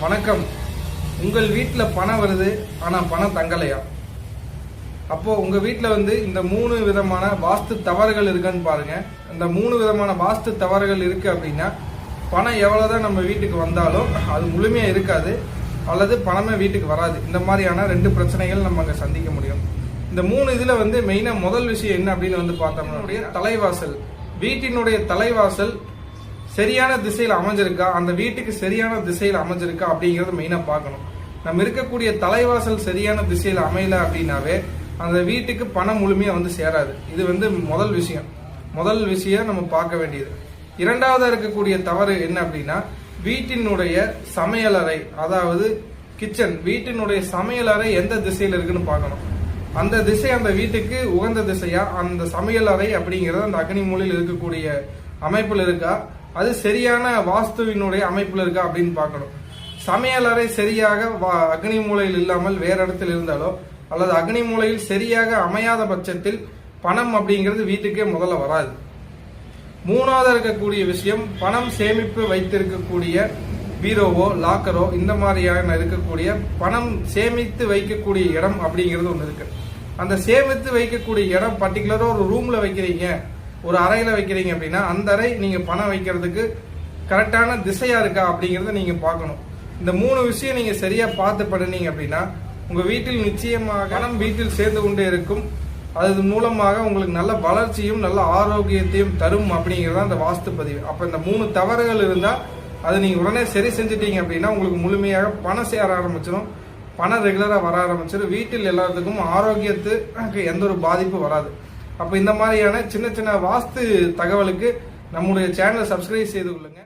வணக்கம். உங்கள் வீட்டில் பணம் வருது, ஆனால் பணம் தங்கலையா? அப்போ உங்க வீட்டில் இந்த 3 விதமான வாஸ்து தவறுகள் இருக்குன்னு பாருங்க. இந்த 3 விதமான வாஸ்து தவறுகள் இருக்கு அப்படின்னா பணம் எவ்வளவுதான் நம்ம வீட்டுக்கு வந்தாலும் அது முழுமையா இருக்காது, அல்லது பணமே வீட்டுக்கு வராது. இந்த மாதிரியான 2 பிரச்சனைகள் நம்ம அங்க சந்திக்க முடியும். இந்த 3 இதுல மெயினா முதல் விஷயம் என்ன அப்படின்னு பார்த்தோம்னா, தலைவாசல். வீட்டினுடைய தலைவாசல் சரியான திசையில் அமைஞ்சிருக்கா, அந்த வீட்டுக்கு சரியான திசையில் அமைஞ்சிருக்கா அப்படிங்கறத மெயினா பார்க்கணும். நம்ம இருக்கக்கூடிய தலைவாசல் சரியான திசையில் அமையல அப்படின்னாவே அந்த வீட்டுக்கு பணம் முழுமையா சேராது. இது முதல் விஷயம் நம்ம பார்க்க வேண்டியது. இரண்டாவதா இருக்கக்கூடிய தவறு என்ன அப்படின்னா, வீட்டினுடைய சமையலறை, அதாவது கிச்சன், வீட்டினுடைய சமையலறை எந்த திசையில இருக்குன்னு பார்க்கணும். அந்த திசை அந்த வீட்டுக்கு உகந்த திசையா, அந்த சமையலறை அப்படிங்கறது அந்த அக்னி மூலையில் இருக்கக்கூடிய அமைப்புல இருக்கா, அது சரியான வாஸ்துவினுடைய அமைப்புல இருக்கா அப்படின்னு பார்க்கணும். சமையலறை சரியாக அக்னி மூலையில் இல்லாமல் வேற இடத்தில் இருந்தாலோ, அல்லது அக்னி மூலையில் சரியாக அமையாத பட்சத்தில் பணம் அப்படிங்கிறது வீட்டுக்கே முதல்ல வராது. மூணாவது இருக்கக்கூடிய விஷயம், பணம் சேமிப்பு வைத்திருக்கக்கூடிய பீரோவோ லாக்கரோ இந்த மாதிரியான இருக்கக்கூடிய பணம் சேமித்து வைக்கக்கூடிய இடம் அப்படிங்கிறது ஒன்று இருக்கு. அந்த சேமித்து வைக்கக்கூடிய இடம் பர்டிகுலரா ஒரு ரூம்ல வைக்கிறீங்க, ஒரு அறையில வைக்கிறீங்க அப்படின்னா அந்த அறை நீங்க பணம் வைக்கிறதுக்கு கரெக்டான திசையா இருக்கா அப்படிங்கறத நீங்க பார்க்கணும். இந்த 3 விஷயம் நீங்க சரியா பார்த்து பண்ணீங்க அப்படின்னா உங்க வீட்டில் நிச்சயமாக பணம் வீட்டில் சேர்ந்து கொண்டே இருக்கும். அது மூலமாக உங்களுக்கு நல்ல வளர்ச்சியும் நல்ல ஆரோக்கியத்தையும் தரும் அப்படிங்கறத அந்த வாஸ்து பதிவு. அப்ப இந்த 3 தவறுகள் இருந்தா அதை நீங்க உடனே சரி செஞ்சுட்டீங்க அப்படின்னா உங்களுக்கு முழுமையாக பணம் சேர ஆரம்பிச்சிடும், பணம் ரெகுலரா வர ஆரம்பிச்சிடும். வீட்டில் எல்லாத்துக்கும் ஆரோக்கியத்துக்கு எந்த ஒரு பாதிப்பும் வராது. அப்ப இந்த மாதிரியான சின்ன சின்ன வாஸ்து தகவலுக்கு நம்முடைய சேனலை சப்ஸ்கிரைப் செய்து கொள்ளுங்க.